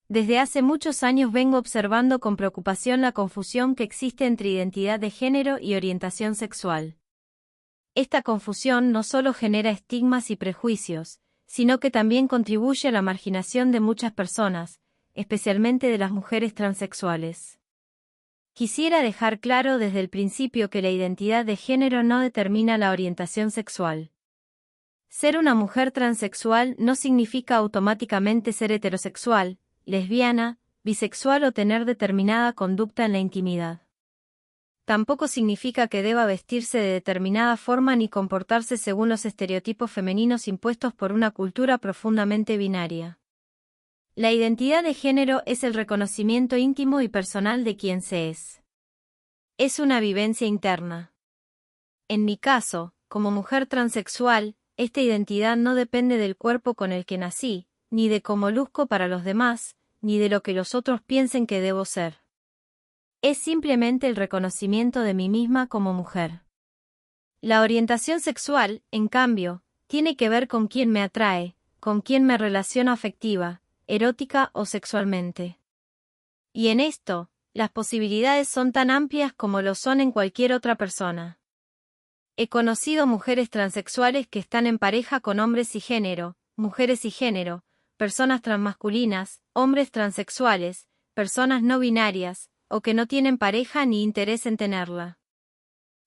Desde hace muchos años vengo observando con preocupación la confusión que existe entre identidad de género y orientación sexual. Esta confusión no solo genera estigmas y prejuicios, sino que también contribuye a la marginación de muchas personas, especialmente de las mujeres transexuales. Quisiera dejar claro desde el principio que la identidad de género no determina la orientación sexual. Ser una mujer transexual no significa automáticamente ser heterosexual, lesbiana, bisexual o tener determinada conducta en la intimidad. Tampoco significa que deba vestirse de determinada forma ni comportarse según los estereotipos femeninos impuestos por una cultura profundamente binaria. La identidad de género es el reconocimiento íntimo y personal de quién se es. Es una vivencia interna. En mi caso, como mujer transexual, esta identidad no depende del cuerpo con el que nací, ni de cómo luzco para los demás, ni de lo que los otros piensen que debo ser. Es simplemente el reconocimiento de mí misma como mujer. La orientación sexual, en cambio, tiene que ver con quién me atrae, con quién me relaciono afectiva, erótica o sexualmente. Y en esto, las posibilidades son tan amplias como lo son en cualquier otra persona. He conocido mujeres transexuales que están en pareja con hombres cisgénero, mujeres cisgénero, personas transmasculinas, hombres transexuales, personas no binarias, o que no tienen pareja ni interés en tenerla.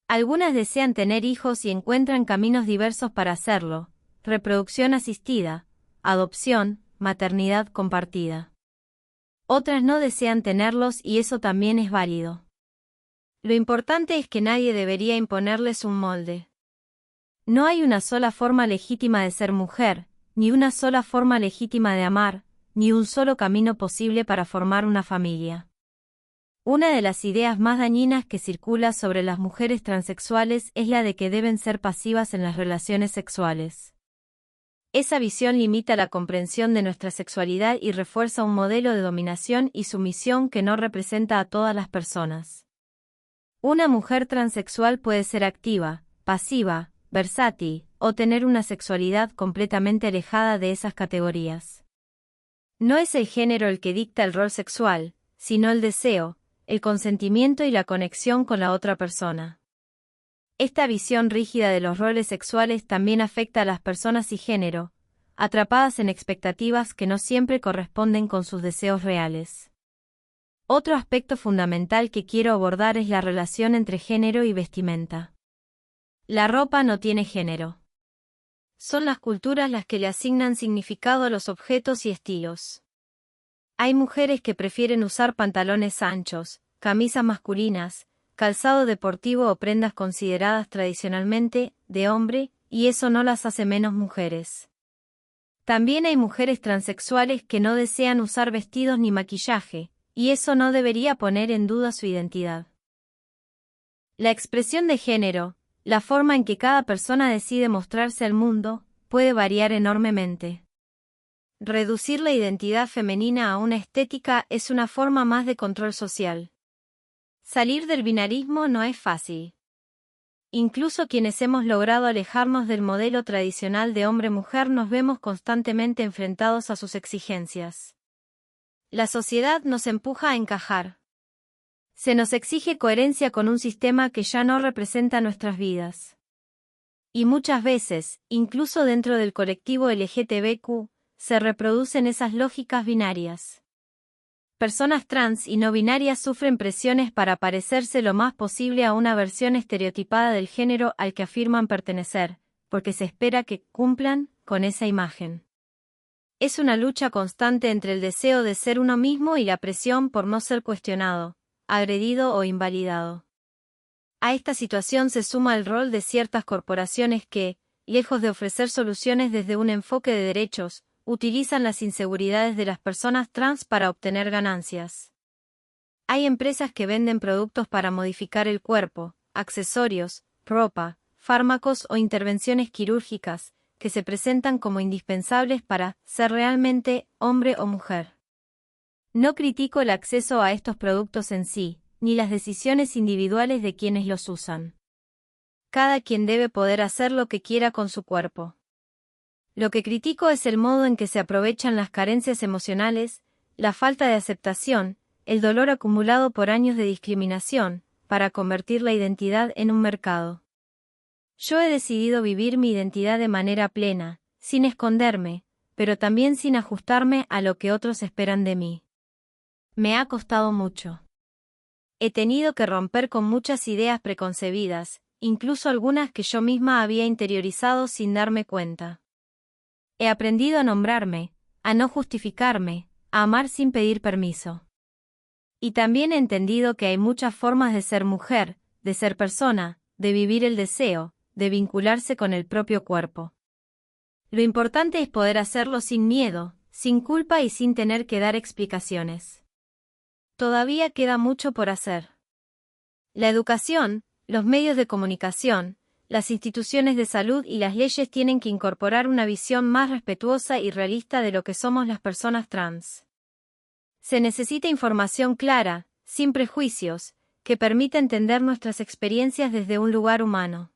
Algunas desean tener hijos y encuentran caminos diversos para hacerlo: reproducción asistida, adopción, maternidad compartida. Otras no desean tenerlos y eso también es válido. Lo importante es que nadie debería imponerles un molde. No hay una sola forma legítima de ser mujer, ni una sola forma legítima de amar, ni un solo camino posible para formar una familia. Una de las ideas más dañinas que circula sobre las mujeres transexuales es la de que deben ser pasivas en las relaciones sexuales. Esa visión limita la comprensión de nuestra sexualidad y refuerza un modelo de dominación y sumisión que no representa a todas las personas. Una mujer transexual puede ser activa, pasiva, versátil, o tener una sexualidad completamente alejada de esas categorías. No es el género el que dicta el rol sexual, sino el deseo, el consentimiento y la conexión con la otra persona. Esta visión rígida de los roles sexuales también afecta a las personas cisgénero, atrapadas en expectativas que no siempre corresponden con sus deseos reales. Otro aspecto fundamental que quiero abordar es la relación entre género y vestimenta. La ropa no tiene género. Son las culturas las que le asignan significado a los objetos y estilos. Hay mujeres que prefieren usar pantalones anchos, camisas masculinas, calzado deportivo o prendas consideradas tradicionalmente de hombre, y eso no las hace menos mujeres. También hay mujeres transexuales que no desean usar vestidos ni maquillaje, y eso no debería poner en duda su identidad. La expresión de género, la forma en que cada persona decide mostrarse al mundo, puede variar enormemente. Reducir la identidad femenina a una estética es una forma más de control social. Salir del binarismo no es fácil. Incluso quienes hemos logrado alejarnos del modelo tradicional de hombre-mujer nos vemos constantemente enfrentados a sus exigencias. La sociedad nos empuja a encajar. Se nos exige coherencia con un sistema que ya no representa nuestras vidas. Y muchas veces, incluso dentro del colectivo LGTBQ, se reproducen esas lógicas binarias. Personas trans y no binarias sufren presiones para parecerse lo más posible a una versión estereotipada del género al que afirman pertenecer, porque se espera que cumplan con esa imagen. Es una lucha constante entre el deseo de ser uno mismo y la presión por no ser cuestionado, agredido o invalidado. A esta situación se suma el rol de ciertas corporaciones que, lejos de ofrecer soluciones desde un enfoque de derechos, utilizan las inseguridades de las personas trans para obtener ganancias. Hay empresas que venden productos para modificar el cuerpo, accesorios, ropa, fármacos o intervenciones quirúrgicas, que se presentan como indispensables para ser realmente hombre o mujer. No critico el acceso a estos productos en sí, ni las decisiones individuales de quienes los usan. Cada quien debe poder hacer lo que quiera con su cuerpo. Lo que critico es el modo en que se aprovechan las carencias emocionales, la falta de aceptación, el dolor acumulado por años de discriminación, para convertir la identidad en un mercado. Yo he decidido vivir mi identidad de manera plena, sin esconderme, pero también sin ajustarme a lo que otros esperan de mí. Me ha costado mucho. He tenido que romper con muchas ideas preconcebidas, incluso algunas que yo misma había interiorizado sin darme cuenta. He aprendido a nombrarme, a no justificarme, a amar sin pedir permiso. Y también he entendido que hay muchas formas de ser mujer, de ser persona, de vivir el deseo, de vincularse con el propio cuerpo. Lo importante es poder hacerlo sin miedo, sin culpa y sin tener que dar explicaciones. Todavía queda mucho por hacer. La educación, los medios de comunicación, las instituciones de salud y las leyes tienen que incorporar una visión más respetuosa y realista de lo que somos las personas trans. Se necesita información clara, sin prejuicios, que permita entender nuestras experiencias desde un lugar humano.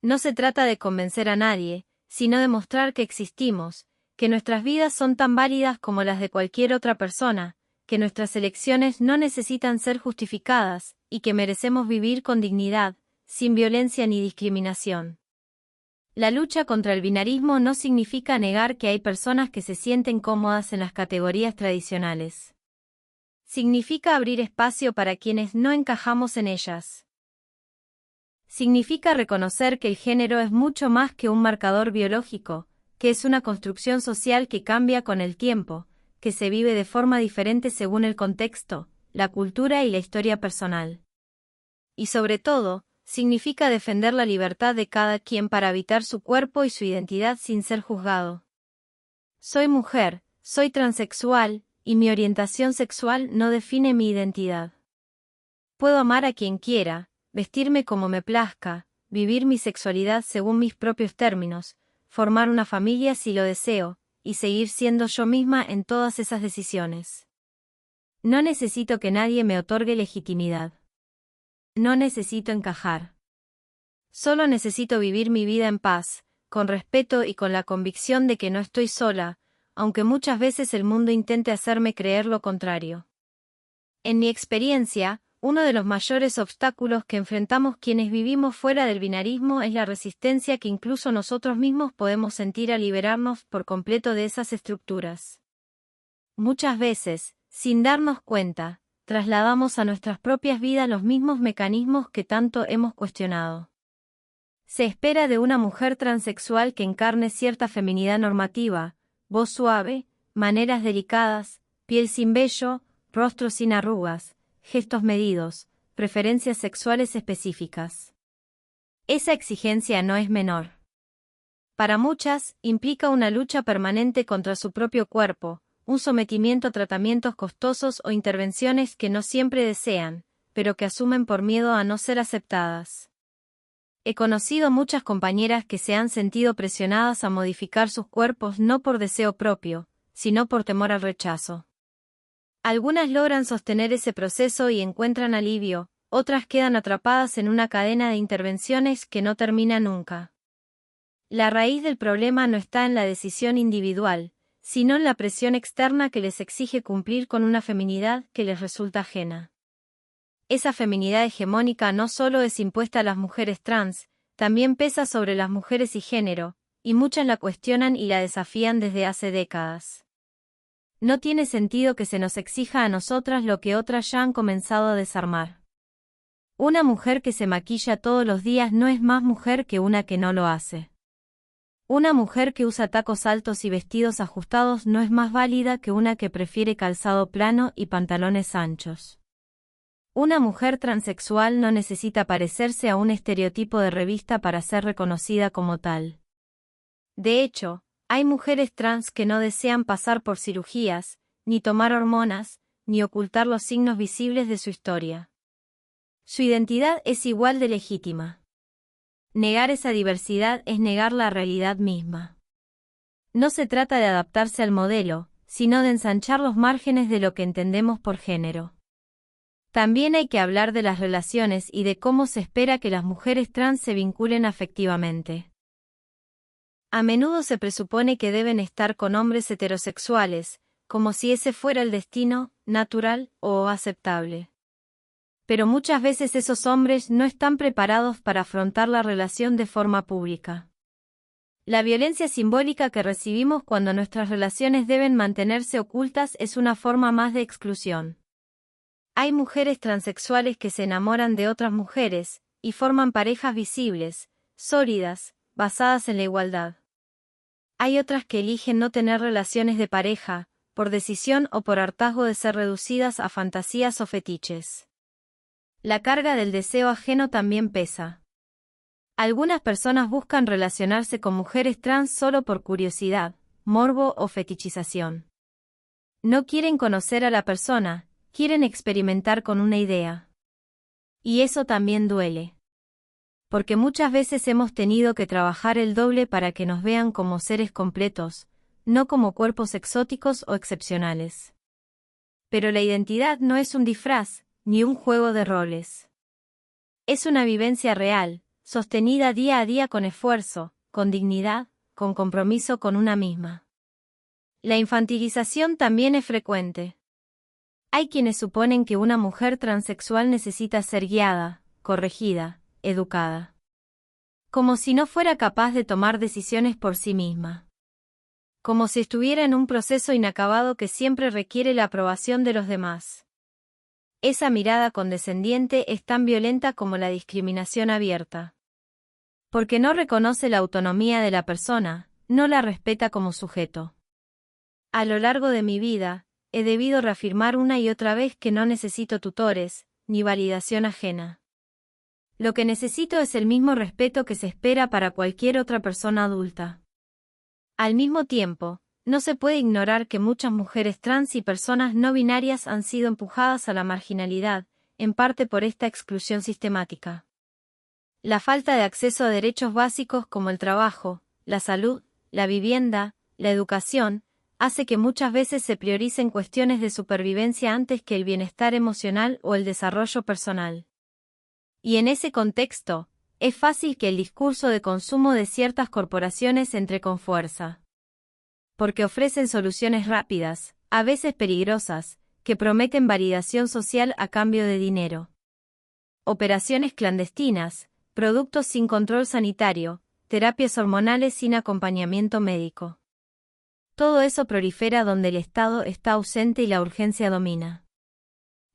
No se trata de convencer a nadie, sino de mostrar que existimos, que nuestras vidas son tan válidas como las de cualquier otra persona, que nuestras elecciones no necesitan ser justificadas, y que merecemos vivir con dignidad, sin violencia ni discriminación. La lucha contra el binarismo no significa negar que hay personas que se sienten cómodas en las categorías tradicionales. Significa abrir espacio para quienes no encajamos en ellas. Significa reconocer que el género es mucho más que un marcador biológico, que es una construcción social que cambia con el tiempo, que se vive de forma diferente según el contexto, la cultura y la historia personal. Y sobre todo, significa defender la libertad de cada quien para habitar su cuerpo y su identidad sin ser juzgado. Soy mujer, soy transexual, y mi orientación sexual no define mi identidad. Puedo amar a quien quiera, vestirme como me plazca, vivir mi sexualidad según mis propios términos, formar una familia si lo deseo, y seguir siendo yo misma en todas esas decisiones. No necesito que nadie me otorgue legitimidad. No necesito encajar. Solo necesito vivir mi vida en paz, con respeto y con la convicción de que no estoy sola, aunque muchas veces el mundo intente hacerme creer lo contrario. En mi experiencia, uno de los mayores obstáculos que enfrentamos quienes vivimos fuera del binarismo es la resistencia que incluso nosotros mismos podemos sentir al liberarnos por completo de esas estructuras. Muchas veces, sin darnos cuenta, trasladamos a nuestras propias vidas los mismos mecanismos que tanto hemos cuestionado. Se espera de una mujer transexual que encarne cierta feminidad normativa, voz suave, maneras delicadas, piel sin vello, rostro sin arrugas, gestos medidos, preferencias sexuales específicas. Esa exigencia no es menor. Para muchas, implica una lucha permanente contra su propio cuerpo, un sometimiento a tratamientos costosos o intervenciones que no siempre desean, pero que asumen por miedo a no ser aceptadas. He conocido muchas compañeras que se han sentido presionadas a modificar sus cuerpos no por deseo propio, sino por temor al rechazo. Algunas logran sostener ese proceso y encuentran alivio, otras quedan atrapadas en una cadena de intervenciones que no termina nunca. La raíz del problema no está en la decisión individual, sino en la presión externa que les exige cumplir con una feminidad que les resulta ajena. Esa feminidad hegemónica no solo es impuesta a las mujeres trans, también pesa sobre las mujeres cisgénero, y muchas la cuestionan y la desafían desde hace décadas. No tiene sentido que se nos exija a nosotras lo que otras ya han comenzado a desarmar. Una mujer que se maquilla todos los días no es más mujer que una que no lo hace. Una mujer que usa tacos altos y vestidos ajustados no es más válida que una que prefiere calzado plano y pantalones anchos. Una mujer transexual no necesita parecerse a un estereotipo de revista para ser reconocida como tal. De hecho, hay mujeres trans que no desean pasar por cirugías, ni tomar hormonas, ni ocultar los signos visibles de su historia. Su identidad es igual de legítima. Negar esa diversidad es negar la realidad misma. No se trata de adaptarse al modelo, sino de ensanchar los márgenes de lo que entendemos por género. También hay que hablar de las relaciones y de cómo se espera que las mujeres trans se vinculen afectivamente. A menudo se presupone que deben estar con hombres heterosexuales, como si ese fuera el destino, natural o aceptable. Pero muchas veces esos hombres no están preparados para afrontar la relación de forma pública. La violencia simbólica que recibimos cuando nuestras relaciones deben mantenerse ocultas es una forma más de exclusión. Hay mujeres transexuales que se enamoran de otras mujeres, y forman parejas visibles, sólidas, basadas en la igualdad. Hay otras que eligen no tener relaciones de pareja, por decisión o por hartazgo de ser reducidas a fantasías o fetiches. La carga del deseo ajeno también pesa. Algunas personas buscan relacionarse con mujeres trans solo por curiosidad, morbo o fetichización. No quieren conocer a la persona, quieren experimentar con una idea. Y eso también duele. Porque muchas veces hemos tenido que trabajar el doble para que nos vean como seres completos, no como cuerpos exóticos o excepcionales. Pero la identidad no es un disfraz, ni un juego de roles. Es una vivencia real, sostenida día a día con esfuerzo, con dignidad, con compromiso con una misma. La infantilización también es frecuente. Hay quienes suponen que una mujer transexual necesita ser guiada, corregida, educada. Como si no fuera capaz de tomar decisiones por sí misma. Como si estuviera en un proceso inacabado que siempre requiere la aprobación de los demás. Esa mirada condescendiente es tan violenta como la discriminación abierta. Porque no reconoce la autonomía de la persona, no la respeta como sujeto. A lo largo de mi vida, he debido reafirmar una y otra vez que no necesito tutores, ni validación ajena. Lo que necesito es el mismo respeto que se espera para cualquier otra persona adulta. Al mismo tiempo, no se puede ignorar que muchas mujeres trans y personas no binarias han sido empujadas a la marginalidad, en parte por esta exclusión sistemática. La falta de acceso a derechos básicos como el trabajo, la salud, la vivienda, la educación, hace que muchas veces se prioricen cuestiones de supervivencia antes que el bienestar emocional o el desarrollo personal. Y en ese contexto, es fácil que el discurso de consumo de ciertas corporaciones entre con fuerza. Porque ofrecen soluciones rápidas, a veces peligrosas, que prometen validación social a cambio de dinero. Operaciones clandestinas, productos sin control sanitario, terapias hormonales sin acompañamiento médico. Todo eso prolifera donde el Estado está ausente y la urgencia domina.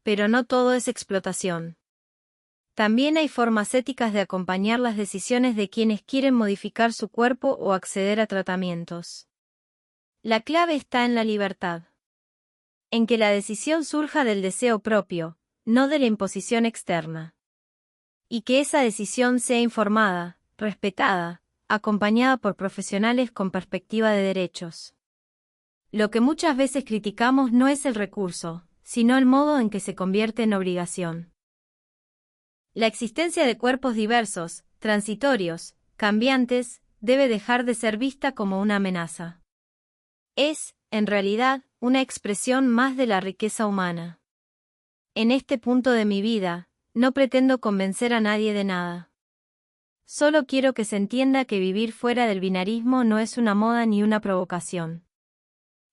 Pero no todo es explotación. También hay formas éticas de acompañar las decisiones de quienes quieren modificar su cuerpo o acceder a tratamientos. La clave está en la libertad. En que la decisión surja del deseo propio, no de la imposición externa. Y que esa decisión sea informada, respetada, acompañada por profesionales con perspectiva de derechos. Lo que muchas veces criticamos no es el recurso, sino el modo en que se convierte en obligación. La existencia de cuerpos diversos, transitorios, cambiantes, debe dejar de ser vista como una amenaza. Es, en realidad, una expresión más de la riqueza humana. En este punto de mi vida, no pretendo convencer a nadie de nada. Solo quiero que se entienda que vivir fuera del binarismo no es una moda ni una provocación.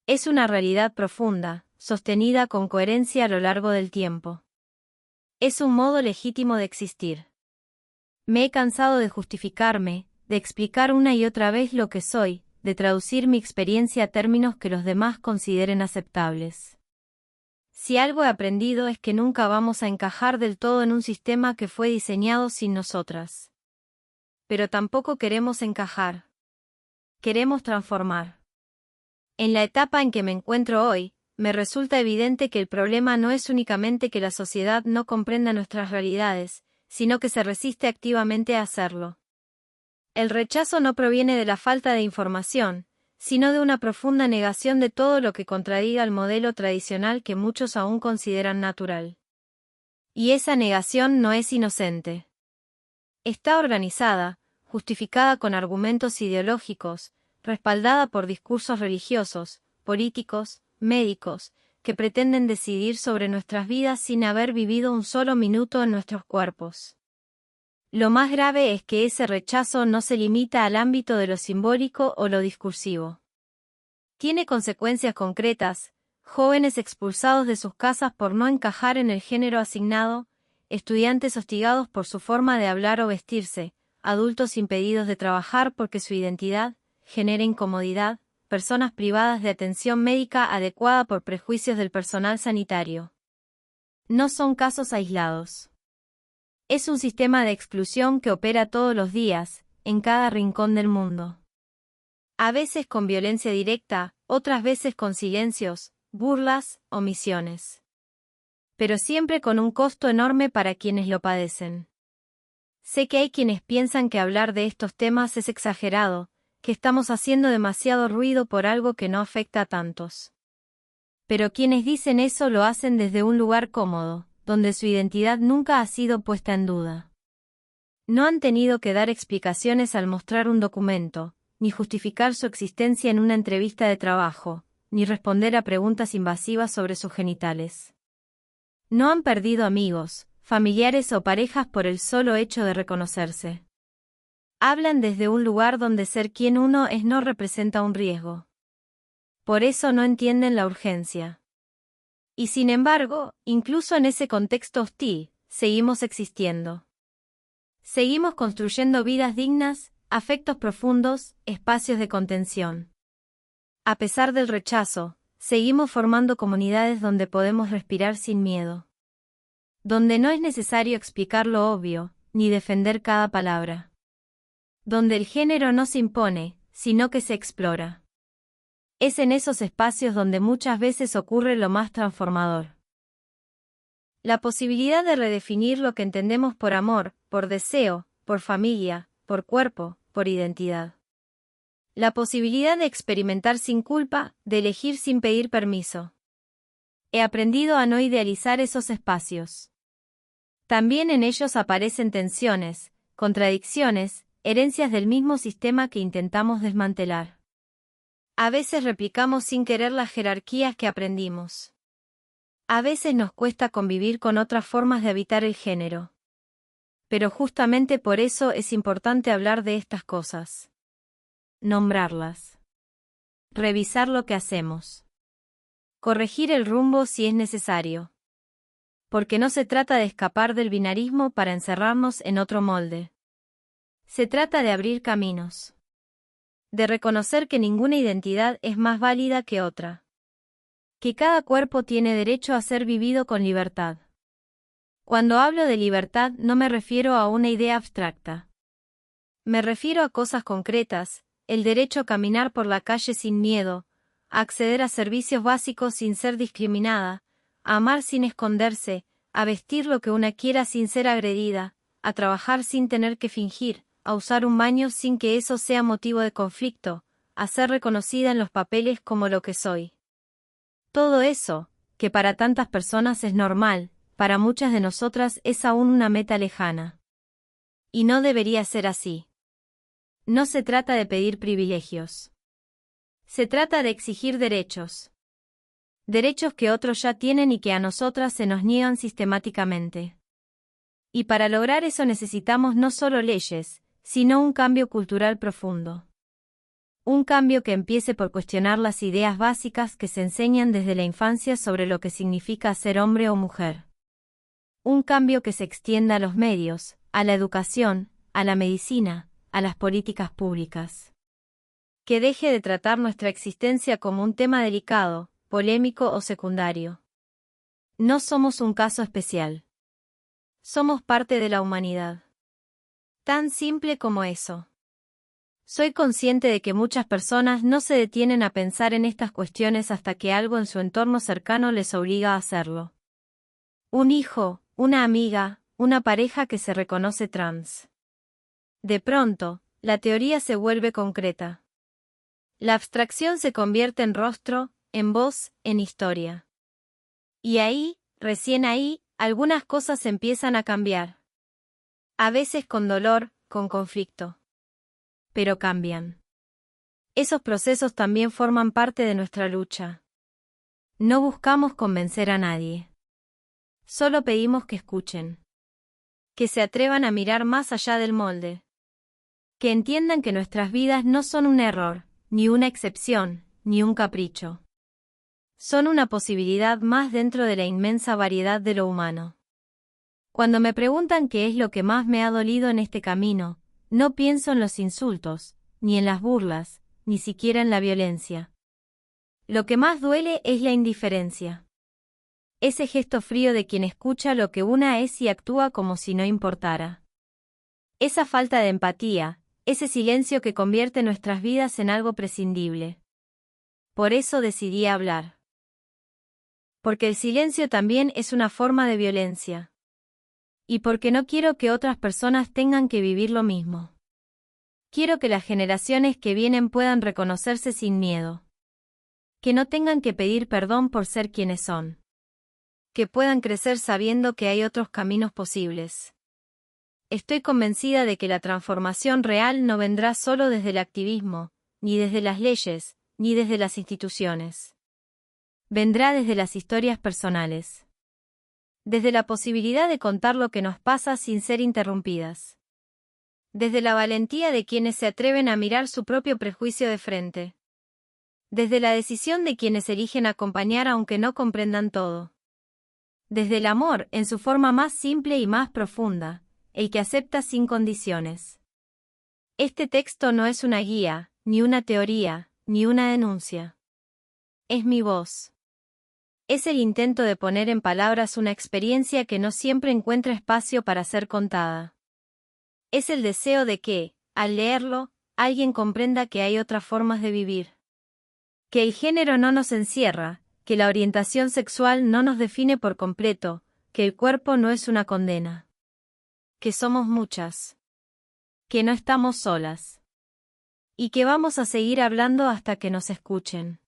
Es una realidad profunda, sostenida con coherencia a lo largo del tiempo. Es un modo legítimo de existir. Me he cansado de justificarme, de explicar una y otra vez lo que soy, de traducir mi experiencia a términos que los demás consideren aceptables. Si algo he aprendido es que nunca vamos a encajar del todo en un sistema que fue diseñado sin nosotras. Pero tampoco queremos encajar. Queremos transformar. En la etapa en que me encuentro hoy, me resulta evidente que el problema no es únicamente que la sociedad no comprenda nuestras realidades, sino que se resiste activamente a hacerlo. El rechazo no proviene de la falta de información, sino de una profunda negación de todo lo que contradiga el modelo tradicional que muchos aún consideran natural. Y esa negación no es inocente. Está organizada, justificada con argumentos ideológicos, respaldada por discursos religiosos, políticos, médicos, que pretenden decidir sobre nuestras vidas sin haber vivido un solo minuto en nuestros cuerpos. Lo más grave es que ese rechazo no se limita al ámbito de lo simbólico o lo discursivo. Tiene consecuencias concretas, jóvenes expulsados de sus casas por no encajar en el género asignado, estudiantes hostigados por su forma de hablar o vestirse, adultos impedidos de trabajar porque su identidad genera incomodidad, personas privadas de atención médica adecuada por prejuicios del personal sanitario. No son casos aislados. Es un sistema de exclusión que opera todos los días, en cada rincón del mundo. A veces con violencia directa, otras veces con silencios, burlas, omisiones. Pero siempre con un costo enorme para quienes lo padecen. Sé que hay quienes piensan que hablar de estos temas es exagerado, que estamos haciendo demasiado ruido por algo que no afecta a tantos. Pero quienes dicen eso lo hacen desde un lugar cómodo, donde su identidad nunca ha sido puesta en duda. No han tenido que dar explicaciones al mostrar un documento, ni justificar su existencia en una entrevista de trabajo, ni responder a preguntas invasivas sobre sus genitales. No han perdido amigos, familiares o parejas por el solo hecho de reconocerse. Hablan desde un lugar donde ser quien uno es no representa un riesgo. Por eso no entienden la urgencia. Y sin embargo, incluso en ese contexto hostil, seguimos existiendo. Seguimos construyendo vidas dignas, afectos profundos, espacios de contención. A pesar del rechazo, seguimos formando comunidades donde podemos respirar sin miedo. Donde no es necesario explicar lo obvio, ni defender cada palabra. Donde el género no se impone, sino que se explora. Es en esos espacios donde muchas veces ocurre lo más transformador. La posibilidad de redefinir lo que entendemos por amor, por deseo, por familia, por cuerpo, por identidad. La posibilidad de experimentar sin culpa, de elegir sin pedir permiso. He aprendido a no idealizar esos espacios. También en ellos aparecen tensiones, contradicciones, herencias del mismo sistema que intentamos desmantelar. A veces replicamos sin querer las jerarquías que aprendimos. A veces nos cuesta convivir con otras formas de habitar el género. Pero justamente por eso es importante hablar de estas cosas. Nombrarlas. Revisar lo que hacemos. Corregir el rumbo si es necesario. Porque no se trata de escapar del binarismo para encerrarnos en otro molde. Se trata de abrir caminos. De reconocer que ninguna identidad es más válida que otra. Que cada cuerpo tiene derecho a ser vivido con libertad. Cuando hablo de libertad no me refiero a una idea abstracta. Me refiero a cosas concretas, el derecho a caminar por la calle sin miedo, a acceder a servicios básicos sin ser discriminada, a amar sin esconderse, a vestir lo que una quiera sin ser agredida, a trabajar sin tener que fingir, a usar un baño sin que eso sea motivo de conflicto, a ser reconocida en los papeles como lo que soy. Todo eso, que para tantas personas es normal, para muchas de nosotras es aún una meta lejana. Y no debería ser así. No se trata de pedir privilegios. Se trata de exigir derechos. Derechos que otros ya tienen y que a nosotras se nos niegan sistemáticamente. Y para lograr eso necesitamos no solo leyes, sino un cambio cultural profundo. Un cambio que empiece por cuestionar las ideas básicas que se enseñan desde la infancia sobre lo que significa ser hombre o mujer. Un cambio que se extienda a los medios, a la educación, a la medicina, a las políticas públicas. Que deje de tratar nuestra existencia como un tema delicado, polémico o secundario. No somos un caso especial. Somos parte de la humanidad. Tan simple como eso. Soy consciente de que muchas personas no se detienen a pensar en estas cuestiones hasta que algo en su entorno cercano les obliga a hacerlo. Un hijo, una amiga, una pareja que se reconoce trans. De pronto, la teoría se vuelve concreta. La abstracción se convierte en rostro, en voz, en historia. Y ahí, recién ahí, algunas cosas empiezan a cambiar. A veces con dolor, con conflicto. Pero cambian. Esos procesos también forman parte de nuestra lucha. No buscamos convencer a nadie. Solo pedimos que escuchen. Que se atrevan a mirar más allá del molde. Que entiendan que nuestras vidas no son un error, ni una excepción, ni un capricho. Son una posibilidad más dentro de la inmensa variedad de lo humano. Cuando me preguntan qué es lo que más me ha dolido en este camino, no pienso en los insultos, ni en las burlas, ni siquiera en la violencia. Lo que más duele es la indiferencia. Ese gesto frío de quien escucha lo que una es y actúa como si no importara. Esa falta de empatía, ese silencio que convierte nuestras vidas en algo prescindible. Por eso decidí hablar. Porque el silencio también es una forma de violencia. Y porque no quiero que otras personas tengan que vivir lo mismo. Quiero que las generaciones que vienen puedan reconocerse sin miedo. Que no tengan que pedir perdón por ser quienes son. Que puedan crecer sabiendo que hay otros caminos posibles. Estoy convencida de que la transformación real no vendrá solo desde el activismo, ni desde las leyes, ni desde las instituciones. Vendrá desde las historias personales. Desde la posibilidad de contar lo que nos pasa sin ser interrumpidas. Desde la valentía de quienes se atreven a mirar su propio prejuicio de frente. Desde la decisión de quienes eligen acompañar aunque no comprendan todo. Desde el amor en su forma más simple y más profunda, el que acepta sin condiciones. Este texto no es una guía, ni una teoría, ni una denuncia. Es mi voz. Es el intento de poner en palabras una experiencia que no siempre encuentra espacio para ser contada. Es el deseo de que, al leerlo, alguien comprenda que hay otras formas de vivir. Que el género no nos encierra, que la orientación sexual no nos define por completo, que el cuerpo no es una condena. Que somos muchas. Que no estamos solas. Y que vamos a seguir hablando hasta que nos escuchen.